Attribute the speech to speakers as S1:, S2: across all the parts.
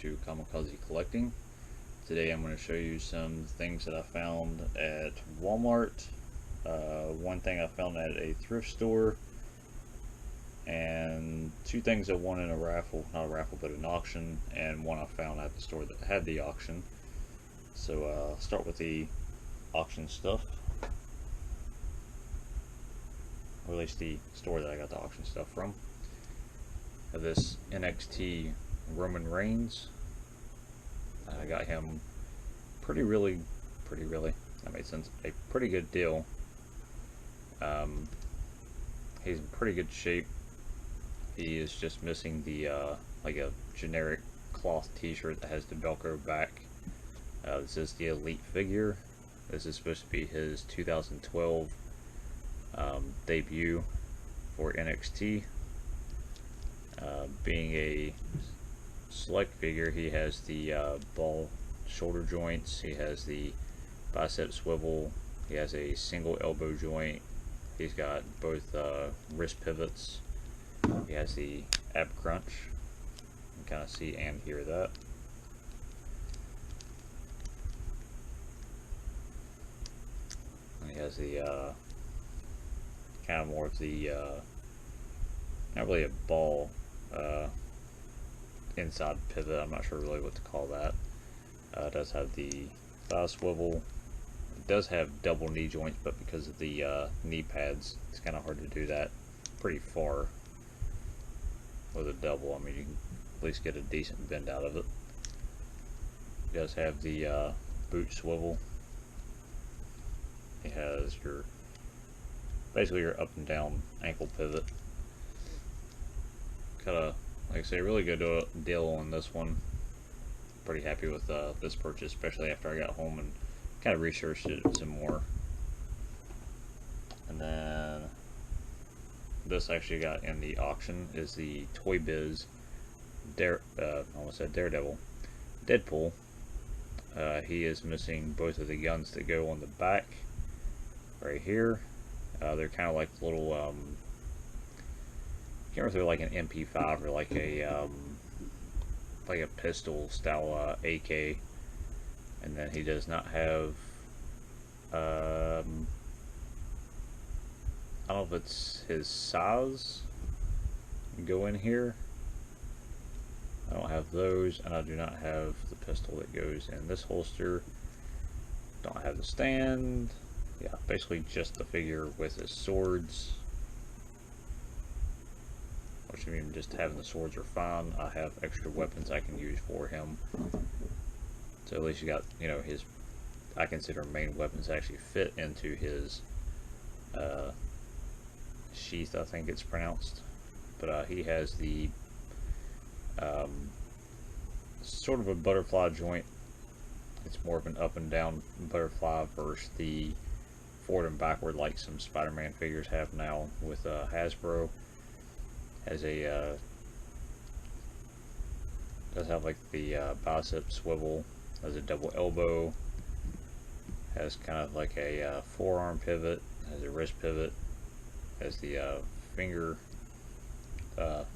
S1: to Kamikaze Collecting. Today I'm going to show you some things that I found at Walmart, one thing I found at a thrift store, and two things I won in a raffle, not a raffle but an auction, and one I found at the store that had the auction. So I'll start with the auction stuff, or at least the store that I got the auction stuff from. I have this NXT Roman Reigns. I got him pretty really, that made sense, a pretty good deal. He's in pretty good shape. He is just missing the like a generic cloth t-shirt that has the Velcro back. This is the Elite figure. This is supposed to be his 2012 debut for NXT. Being a select figure, he has the ball shoulder joints, he has the bicep swivel, he has a single elbow joint, he's got both wrist pivots, he has the ab crunch. You can kind of see and hear that. And he has the kind of more of the not really a ball inside pivot, I'm not sure really what to call that. It does have the thigh swivel. It does have double knee joints, but because of the knee pads, it's kind of hard to do that pretty far with a double. I mean, you can at least get a decent bend out of it. It does have the boot swivel. It has your basically your up and down ankle pivot. Kind of, like I say, really good deal on this one. Pretty happy with this purchase, especially after I got home and kind of researched it some more. And then this actually got in the auction is the Toy Biz almost said Daredevil, Deadpool. He is missing both of the guns that go on the back right here. They're kind of like little I can't remember if they're like an MP5 or like a pistol style AK. And then he does not have I don't know if it's his size go in here. I don't have those, and I do not have the pistol that goes in this holster. Don't have the stand. Yeah, basically just the figure with his swords. Which, I mean, just having the swords are fine. I have extra weapons I can use for him. So at least you got, you know, his, I consider main weapons actually fit into his sheath, I think it's pronounced. But he has the sort of a butterfly joint. It's more of an up and down butterfly versus the forward and backward like some Spider-Man figures have now with Hasbro. Has a does have like the bicep swivel, has a double elbow, has kind of like a forearm pivot, has a wrist pivot, has the finger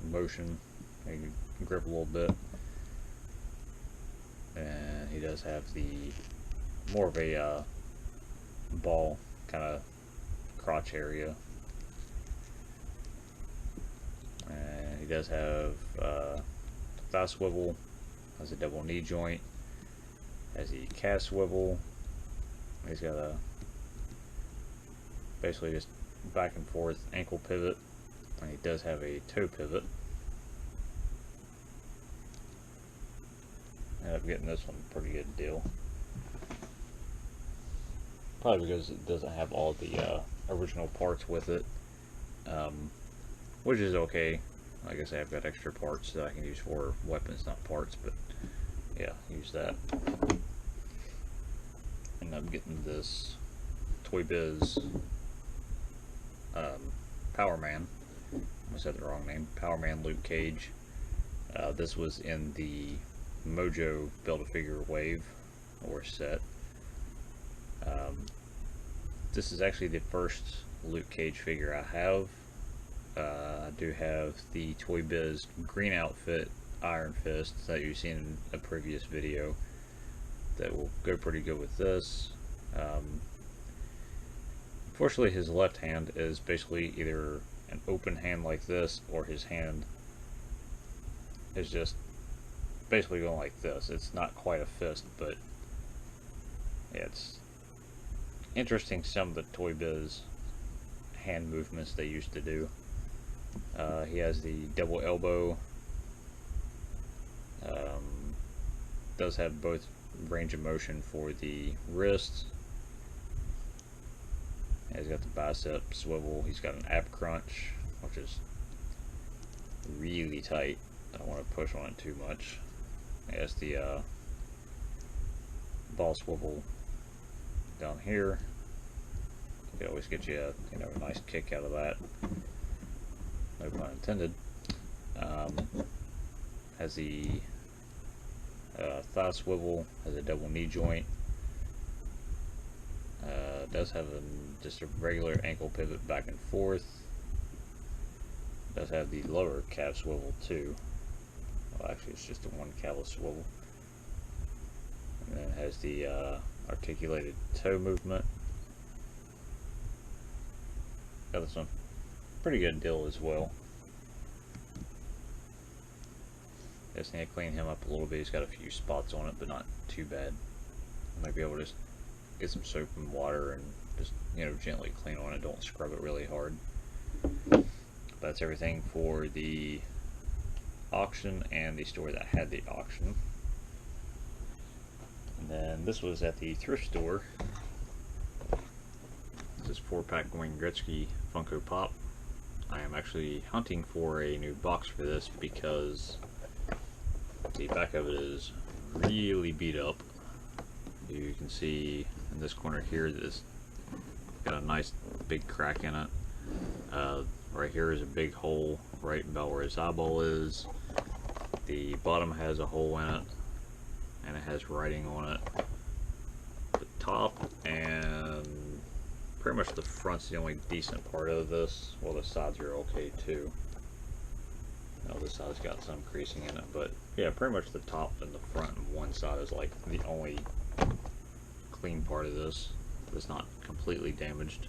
S1: motion, you can grip a little bit, and he does have the more of a ball kind of crotch area. And he does have thigh swivel, has a double knee joint, has the calf swivel. He's got a basically just back and forth ankle pivot, and he does have a toe pivot. I ended up getting this one a pretty good deal. Probably because it doesn't have all the original parts with it. Which is okay. Like I say, I've got extra parts that I can use for weapons, not parts, but yeah, use that. And I'm getting this Toy Biz Power Man. I said the wrong name. Power Man Luke Cage. This was in the Mojo Build-A-Figure wave or set. This is actually the first Luke Cage figure I have. I do have the Toy Biz green outfit iron fist that you've seen in a previous video that will go pretty good with this. Unfortunately, his left hand is basically either an open hand like this, or his hand is just basically going like this. It's not quite a fist, but yeah, it's interesting some of the Toy Biz hand movements they used to do. He has the double elbow. Does have both range of motion for the wrists. He's got the bicep swivel. He's got an ab crunch, which is really tight. I don't want to push on it too much. He has the ball swivel down here. You can always get you a nice kick out of that. No pun intended. Has the thigh swivel. Has a double knee joint. Does have just a regular ankle pivot back and forth. Does have the lower calf swivel too. Well, actually, it's just a one calf swivel. And then has the articulated toe movement. Got this one pretty good deal as well. Just need to clean him up a little bit. He's got a few spots on it, but not too bad. I might be able to just get some soap and water and just gently clean on it. Don't scrub it really hard. That's everything for the auction and the store that had the auction. And then this was at the thrift store. This is 4-pack Wayne Gretzky Funko Pop. I am actually hunting for a new box for this because the back of it is really beat up. You can see in this corner here that it's got a nice big crack in it. Right here is a big hole right about where his eyeball is. The bottom has a hole in it, and it has writing on it. The top and pretty much the front's the only decent part of this. Well, the sides are okay too. This side's got some creasing in it, but yeah, pretty much the top and the front and one side is like the only clean part of this that's not completely damaged.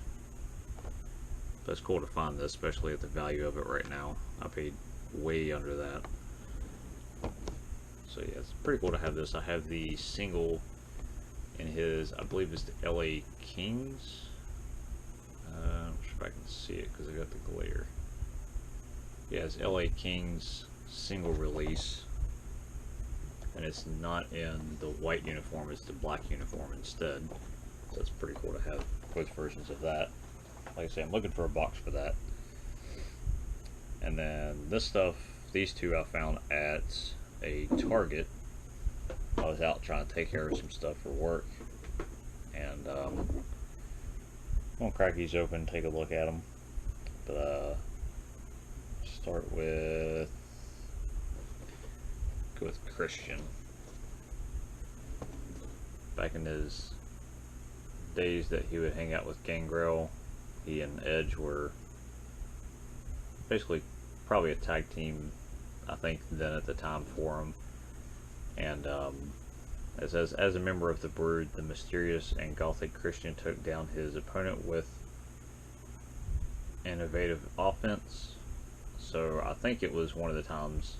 S1: But it's cool to find this, especially at the value of it right now. I paid way under that. So yeah, it's pretty cool to have this. I have the single in his, I believe it's the LA Kings. I'm not sure if I can see it because I got the glare. Yeah, it's LA Kings single release, and it's not in the white uniform, it's the black uniform instead. So it's pretty cool to have both versions of that. Like I say, I'm looking for a box for that. And then this stuff, these two I found at a Target. I was out trying to take care of some stuff for work, and I'm gonna crack these open, take a look at them. But start with, go with Christian. Back in his days that he would hang out with Gangrel, he and Edge were basically probably a tag team, I think, then at the time for him. And as a member of the Brood, the mysterious and gothic Christian took down his opponent with innovative offense. So I think it was one of the times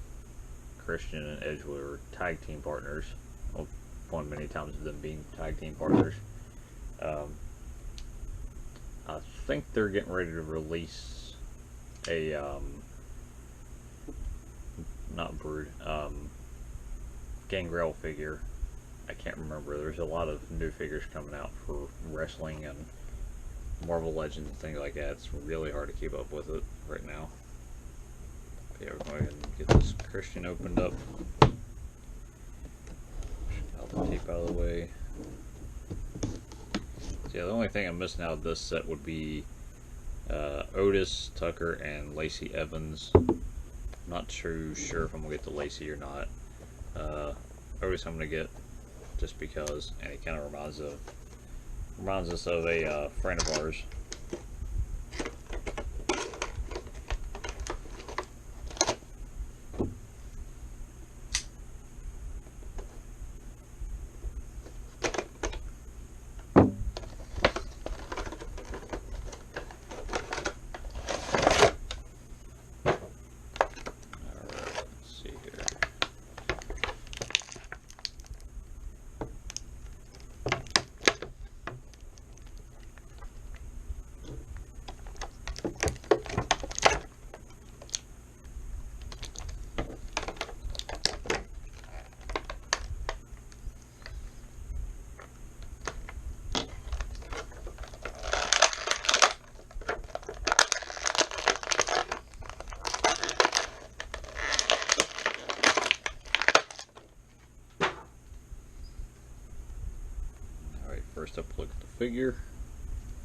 S1: Christian and Edge were tag team partners. Well, one many times of them being tag team partners. I think they're getting ready to release a not Brood, Gangrel figure. I can't remember. There's a lot of new figures coming out for wrestling and Marvel Legends and things like that. It's really hard to keep up with it right now. Yeah, we're going to go ahead and get this Christian opened up. Out the tape out of the way. So yeah, the only thing I'm missing out of this set would be Otis, Tucker, and Lacey Evans. I'm not too sure if I'm going to get the Lacey or not. Otis I'm going to get just because, and he kind of reminds us of a friend of ours. figure.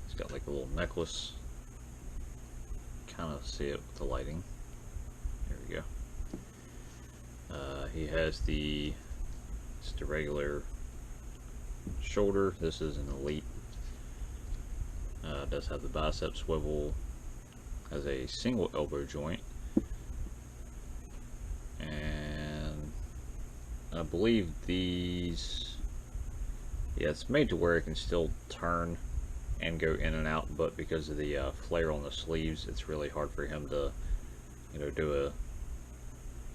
S1: He's got like a little necklace. Kind of see it with the lighting. There we go. He has just a regular shoulder. This is an elite. Does have the bicep swivel. Has a single elbow joint. And I believe these, yeah, it's made to where it can still turn and go in and out, but because of the flare on the sleeves, it's really hard for him to, do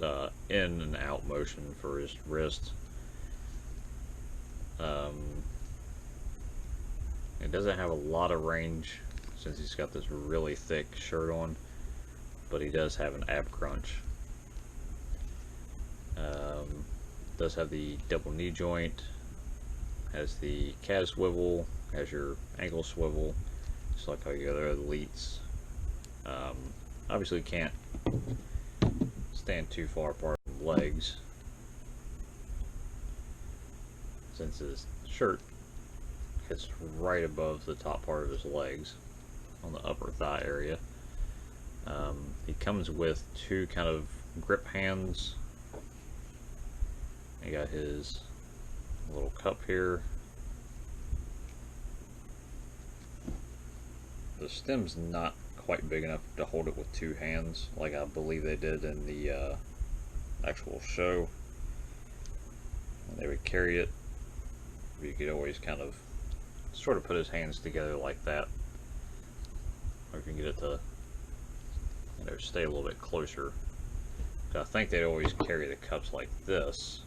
S1: a in and out motion for his wrist. It doesn't have a lot of range since he's got this really thick shirt on, but he does have an ab crunch. Does have the double knee joint, has the calf swivel, has your ankle swivel, just like how your other elites. Obviously can't stand too far apart from legs, since his shirt hits right above the top part of his legs on the upper thigh area. He comes with two kind of grip hands. You got his little cup here. The stem's not quite big enough to hold it with two hands, like I believe they did in the actual show. When they would carry it, you could always kind of sort of put his hands together like that, or you can get it to, stay a little bit closer. I think they'd always carry the cups like this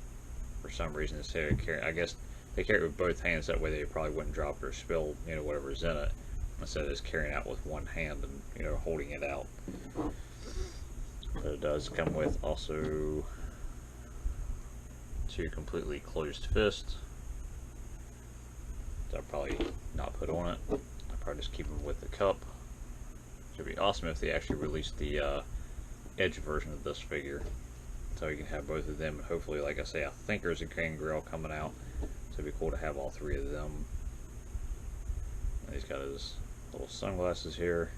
S1: for some reason instead of carry. I guess they carry it with both hands, that way they probably wouldn't drop it or spill, whatever's in it, instead of just carrying it out with one hand and, holding it out. But it does come with also two completely closed fists. So I'll probably not put on it. I'll probably just keep them with the cup. It'd be awesome if they actually released the edge version of this figure, so you can have both of them. And hopefully, like I say, I think there's a Gangrel coming out, so it'd be cool to have all three of them. And he's got his little sunglasses here.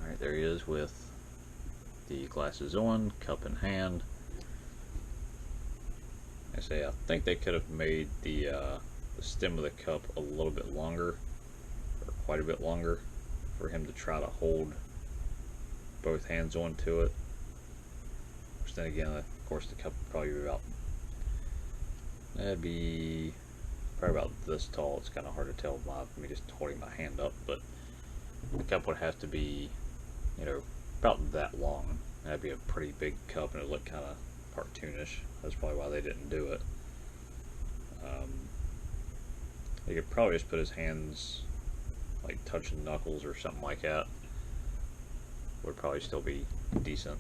S1: Alright, there he is with the glasses on, cup in hand. I think they could have made the stem of the cup a little bit longer, or quite a bit longer, for him to try to hold both hands onto it. Which then again, of course, the cup would probably be about, that'd be probably about this tall. It's kind of hard to tell by me just holding my hand up, but the cup would have to be, about that long. That'd be a pretty big cup, and it would look kind of cartoonish. That's probably why they didn't do it. They could probably just put his hands like touching knuckles or something like that. Would probably still be decent.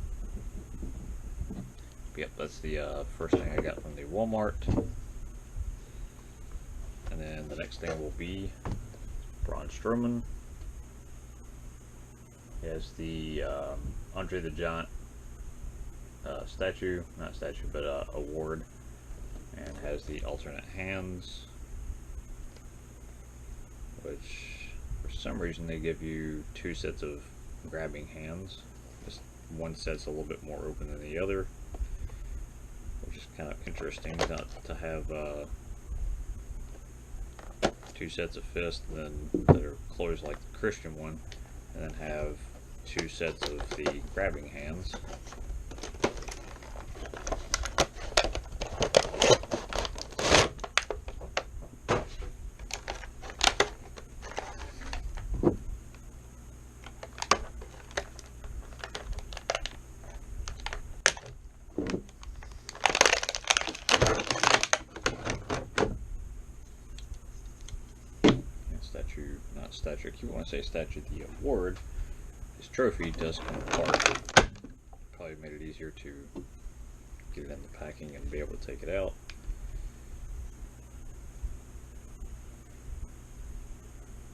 S1: Yep, that's the first thing I got from the Walmart. And then the next thing will be Braun Strowman. He has the Andre the Giant award, and has the alternate hands, which for some reason they give you two sets of grabbing hands. Just one set's a little bit more open than the other, which is kind of interesting, not to have two sets of fists that are closed like the Christian one, and then have two sets of the grabbing hands. Statue, if you want to say statue, the award, his trophy does come apart. Probably made it easier to get it in the packing and be able to take it out.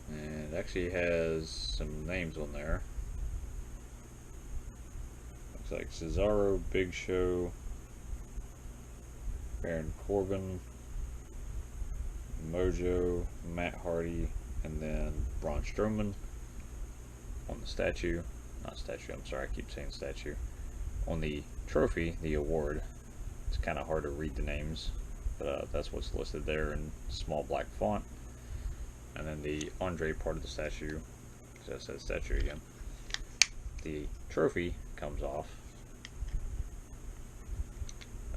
S1: And it actually has some names on there. Looks like Cesaro, Big Show, Baron Corbin, Mojo, Matt Hardy, and then Braun Strowman on the statue. Not statue, I'm sorry, I keep saying statue. On the trophy, the award, it's kind of hard to read the names, but that's what's listed there in small black font. And then the Andre part of the statue, so it says statue again. The trophy comes off.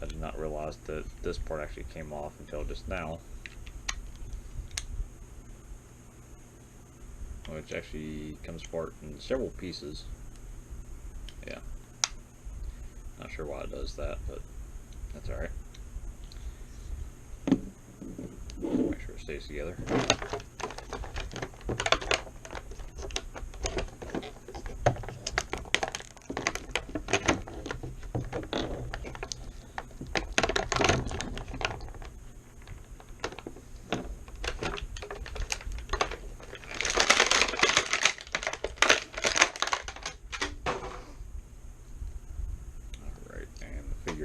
S1: I did not realize that this part actually came off until just now. Which actually comes apart in several pieces. Yeah. Not sure why it does that, but that's alright. Make sure it stays together.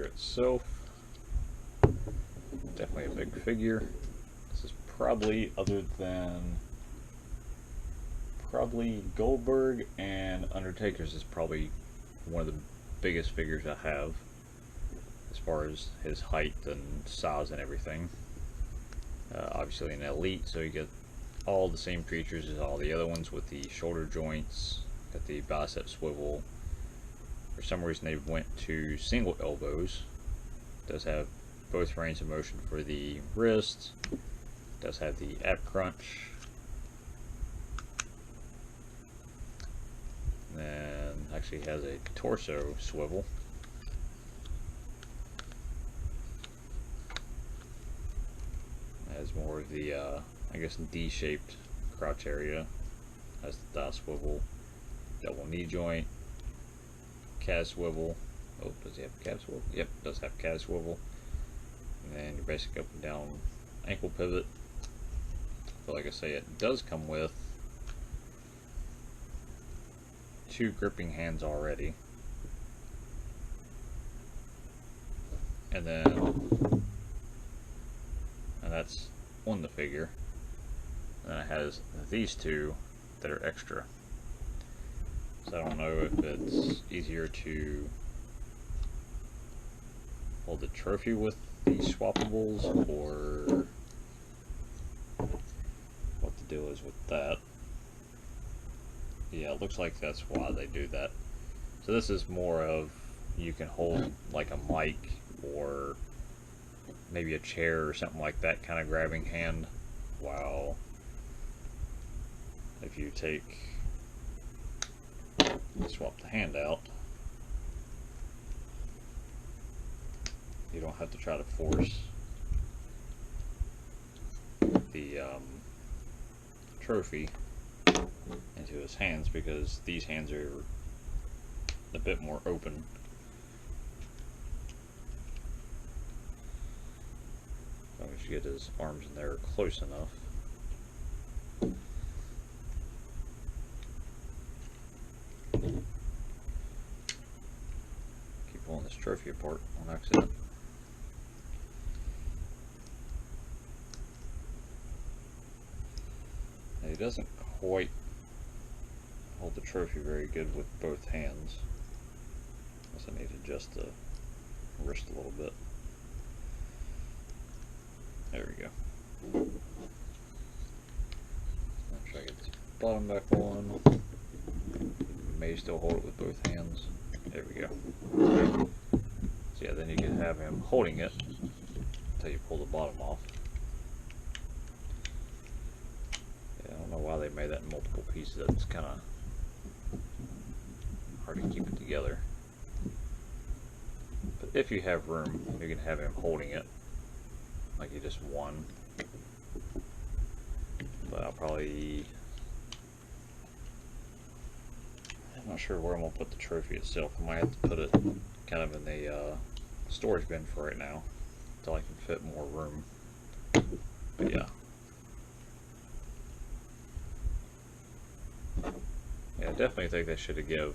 S1: Itself, definitely a big figure. This is probably, other than Goldberg and Undertaker's, is probably one of the biggest figures I have as far as his height and size and everything. Obviously an elite, so you get all the same features as all the other ones with the shoulder joints, got the bicep swivel. For some reason they went to single elbows. Does have both range of motion for the wrist. Does have the ab crunch. And then actually has a torso swivel. Has more of the I guess D-shaped crotch area. Has the thigh swivel, double knee joint, calf swivel. Oh, does he have calf swivel? Yep, does have calf swivel. And then your basic up and down ankle pivot. But like I say, it does come with 2 gripping hands already. And that's on the figure. And then it has these 2 that are extra. So I don't know if it's easier to hold the trophy with these swappables or what the deal is with that. Yeah, it looks like that's why they do that. So this is more of, you can hold like a mic or maybe a chair or something like that kind of grabbing hand, while if you swap the hand out, you don't have to try to force the trophy into his hands, because these hands are a bit more open. As long as you get his arms in there close enough. Keep pulling this trophy apart on accident. He doesn't quite hold the trophy very good with both hands. Guess I need to adjust the wrist a little bit. There we go. I'll try to get this bottom back on. May still hold it with both hands. There we go. So yeah, then you can have him holding it until you pull the bottom off. Yeah, I don't know why they made that in multiple pieces. It's kind of hard to keep it together. But if you have room, you can have him holding it like you just won. But I'll probably... I'm not sure where I'm going to put the trophy itself. I might have to put it kind of in the storage bin for right now, until I can fit more room. But yeah. Yeah, I definitely think they should have give.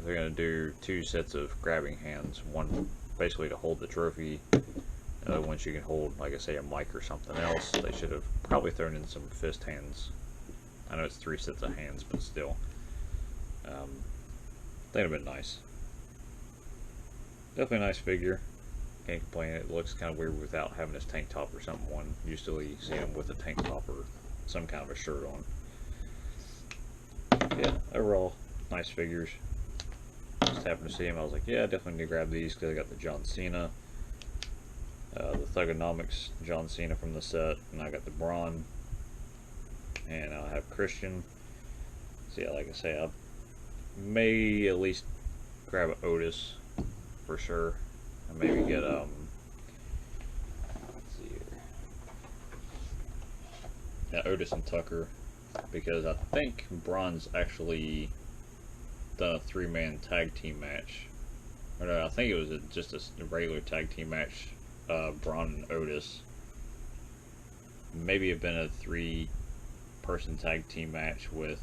S1: They're gonna do 2 sets of grabbing hands. One basically to hold the trophy. The other ones you can hold, like I say, a mic or something else. They should have probably thrown in some fist hands. I know it's 3 sets of hands, but still. That'd have been nice. Definitely a nice figure. Can't complain. It looks kind of weird without having his tank top or something. One usually see him with a tank top or some kind of a shirt on. Yeah, overall, nice figures. Just happened to see him. I was like, yeah, I definitely need to grab these because I got the John Cena, the Thugonomics John Cena from the set, and I got the Braun, and I'll have Christian. So yeah, like I say, I may at least grab an Otis for sure, and maybe get let's see here, yeah, Otis and Tucker, because I think Braun's actually done a 3-man tag team match. Or no, I think it was just a regular tag team match. Braun and Otis. Maybe it been a 3-person tag team match with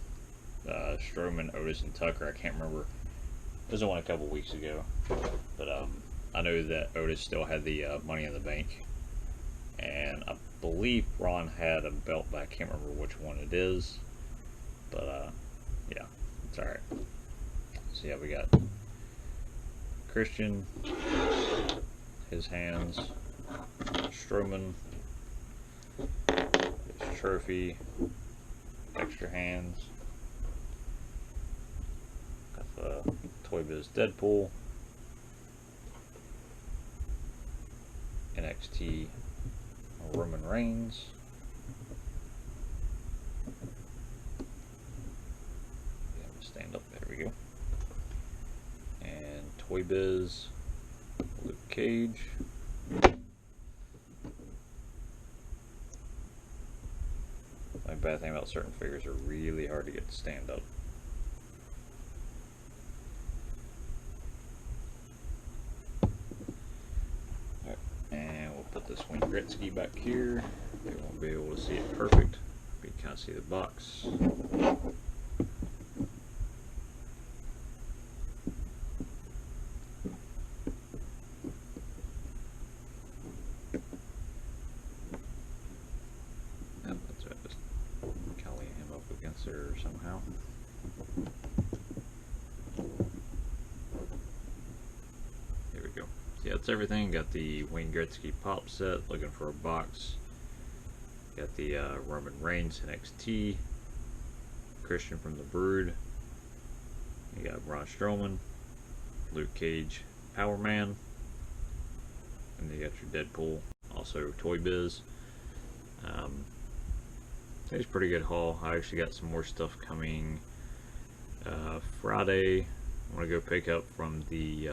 S1: Strowman, Otis, and Tucker. I can't remember. It was one a couple weeks ago. But I know that Otis still had the Money in the Bank. And I believe Braun had a belt, but I can't remember which one it is. But yeah, it's alright. So yeah, we got Christian, his hands, Strowman, his trophy, extra hands, got the Toy Biz Deadpool, NXT Roman Reigns, yeah, we'll stand up, there we go. And Toy Biz Luke Cage. My bad thing about certain figures are really hard to get to stand up. Alright, and we'll put this Wayne Gretzky back here. They won't be able to see it perfect, but you can't see the box. Or somehow. There we go. So yeah, that's everything. Got the Wayne Gretzky pop set. Looking for a box. Got the Roman Reigns NXT. Christian from the Brood. You got Braun Strowman. Luke Cage Power Man. And then you got your Deadpool. Also Toy Biz. It's a pretty good haul. I actually got some more stuff coming Friday. I'm going to go pick up from the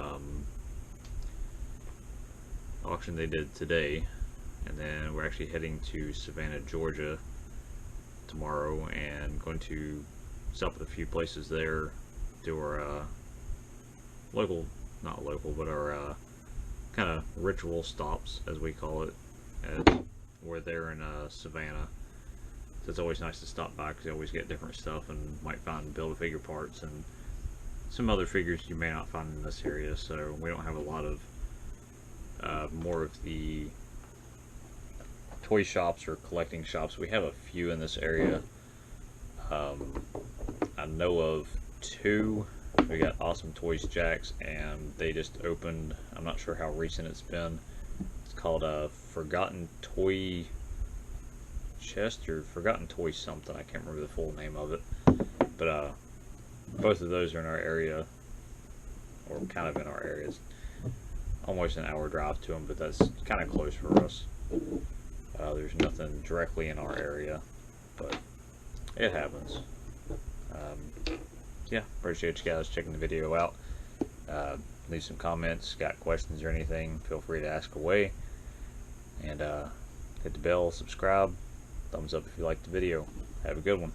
S1: auction they did today. And then we're actually heading to Savannah, Georgia tomorrow and going to stop at a few places there. Do our local, not local, but our kind of ritual stops, as we call it. As we're there in Savannah. It's always nice to stop by because you always get different stuff and might find Build-A-Figure parts and some other figures you may not find in this area. So we don't have a lot of more of the toy shops or collecting shops. We have a few in this area. I know of 2. We got Awesome Toys Jacks, and they just opened. I'm not sure how recent it's been. It's called Forgotten Toy Chest or Forgotten Toy something. I can't remember the full name of it, but both of those are in our area, or kind of in our areas. Almost an hour drive to them, but that's kind of close for us. There's nothing directly in our area, but it happens. Yeah, appreciate you guys checking the video out. Leave some comments, got questions or anything, feel free to ask away, and hit the bell, subscribe. Thumbs up if you liked the video. Have a good one.